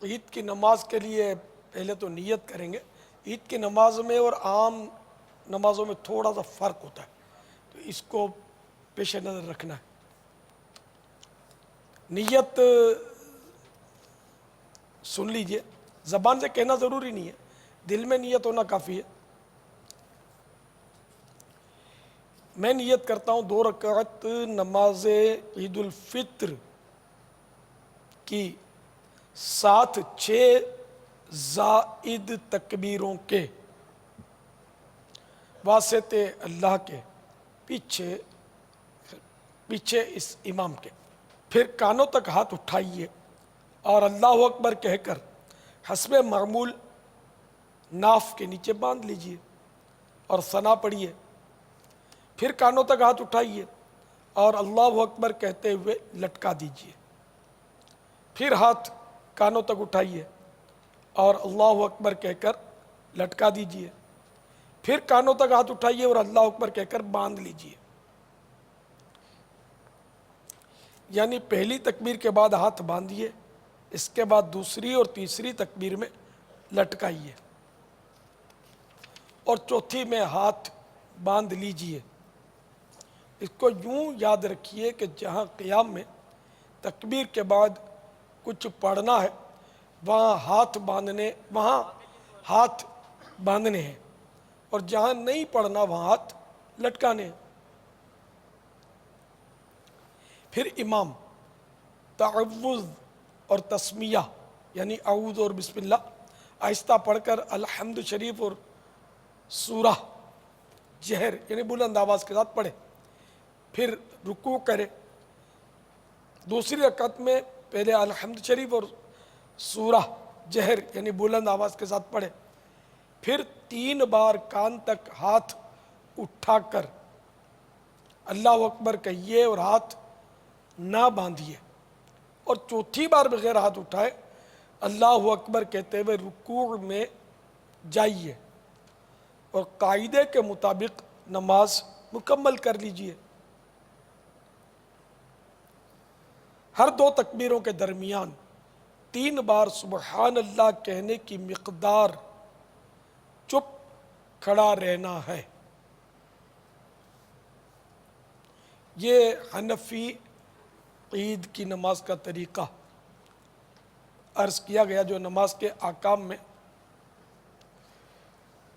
عید کی نماز کے لیے پہلے تو نیت کریں گے۔ عید کی نماز میں اور عام نمازوں میں تھوڑا سا فرق ہوتا ہے، تو اس کو پیش نظر رکھنا ہے۔ نیت سن لیجئے، زبان سے کہنا ضروری نہیں ہے، دل میں نیت ہونا کافی ہے۔ میں نیت کرتا ہوں 2 رکعت نماز عید الفطر کی ساتھ 6 زائد تکبیروں کے واسطے اللہ کے پیچھے اس امام کے۔ پھر کانوں تک ہاتھ اٹھائیے اور اللہ اکبر کہہ کر حسب معمول ناف کے نیچے باندھ لیجئے اور ثنا پڑھیے۔ پھر کانوں تک ہاتھ اٹھائیے اور اللہ اکبر کہتے ہوئے لٹکا دیجئے۔ پھر ہاتھ کانوں تک اٹھائیے اور اللہ اکبر کہہ کر لٹکا دیجئے۔ پھر کانوں تک ہاتھ اٹھائیے اور اللہ اکبر کہہ کر باندھ لیجئے۔ یعنی پہلی تکبیر کے بعد ہاتھ باندھیے، اس کے بعد دوسری اور تیسری تکبیر میں لٹکائیے اور چوتھی میں ہاتھ باندھ لیجئے۔ اس کو یوں یاد رکھیے کہ جہاں قیام میں تکبیر کے بعد کچھ پڑھنا ہے وہاں ہاتھ باندھنے ہیں، اور جہاں نہیں پڑھنا وہاں ہاتھ لٹکانے ہیں۔ پھر امام تعوذ اور تسمیہ یعنی اعوذ اور بسم اللہ آہستہ پڑھ کر الحمد شریف اور سورہ جہر یعنی بلند آواز کے ساتھ پڑھے، پھر رکوع کرے۔ دوسری رکعت میں پہلے الحمد شریف اور سورہ جہر یعنی بلند آواز کے ساتھ پڑھے، پھر 3 بار کان تک ہاتھ اٹھا کر اللہ اکبر کہیے اور ہاتھ نہ باندھیے، اور چوتھی بار بغیر ہاتھ اٹھائے اللہ اکبر کہتے ہوئے رکوع میں جائیے اور قاعدے کے مطابق نماز مکمل کر لیجئے۔ ہر 2 تکبیروں کے درمیان 3 بار سبحان اللہ کہنے کی مقدار چپ کھڑا رہنا ہے۔ یہ حنفی عید کی نماز کا طریقہ عرض کیا گیا، جو نماز کے احکام میں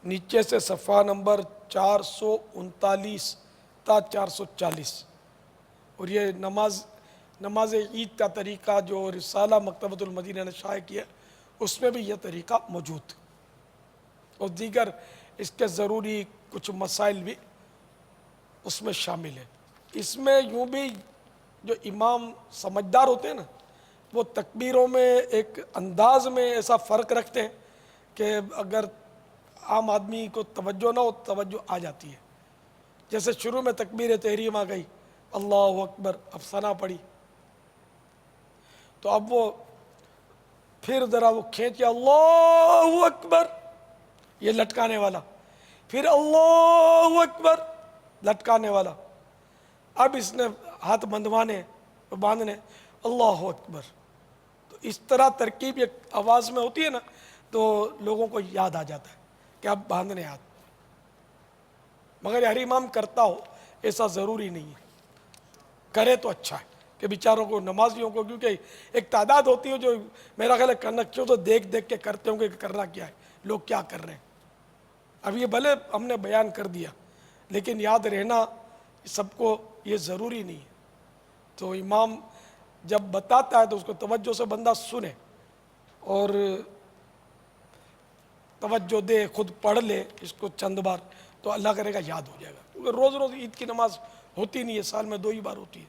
نیچے سے صفحہ نمبر 439 تا 440، اور یہ نماز عید کا طریقہ جو رسالہ مکتبۃ المدینہ نے شائع کیا اس میں بھی یہ طریقہ موجود، اور دیگر اس کے ضروری کچھ مسائل بھی اس میں شامل ہیں۔ اس میں یوں بھی جو امام سمجھدار ہوتے ہیں نا، وہ تکبیروں میں ایک انداز میں ایسا فرق رکھتے ہیں کہ اگر عام آدمی کو توجہ نہ ہو توجہ آ جاتی ہے۔ جیسے شروع میں تکبیر تحریم آ گئی، اللہ اکبر، اب ثنا پڑھی، تو اب وہ پھر ذرا وہ کھینچے اللہ اکبر یہ لٹکانے والا، پھر اللہ اکبر لٹکانے والا، اب اس نے ہاتھ باندھنے اللہ اکبر، تو اس طرح ترکیب ایک آواز میں ہوتی ہے نا، تو لوگوں کو یاد آ جاتا ہے کہ اب باندھنے ہاتھ، مگر ہر امام کرتا ہو ایسا ضروری نہیں ہے، کرے تو اچھا ہے کہ بیچاروں کو نمازیوں کو، کیونکہ ایک تعداد ہوتی ہے جو میرا خیال ہے کنکچوں تو دیکھ کے کرتے ہوں گے کہ کرنا کیا ہے، لوگ کیا کر رہے ہیں۔ اب یہ بھلے ہم نے بیان کر دیا لیکن یاد رہنا سب کو یہ ضروری نہیں ہے، تو امام جب بتاتا ہے تو اس کو توجہ سے بندہ سنے اور توجہ دے، خود پڑھ لے اس کو چند بار، تو اللہ کرے گا یاد ہو جائے گا، کیونکہ روز عید کی نماز ہوتی نہیں ہے، سال میں 2 ہی بار ہوتی ہے۔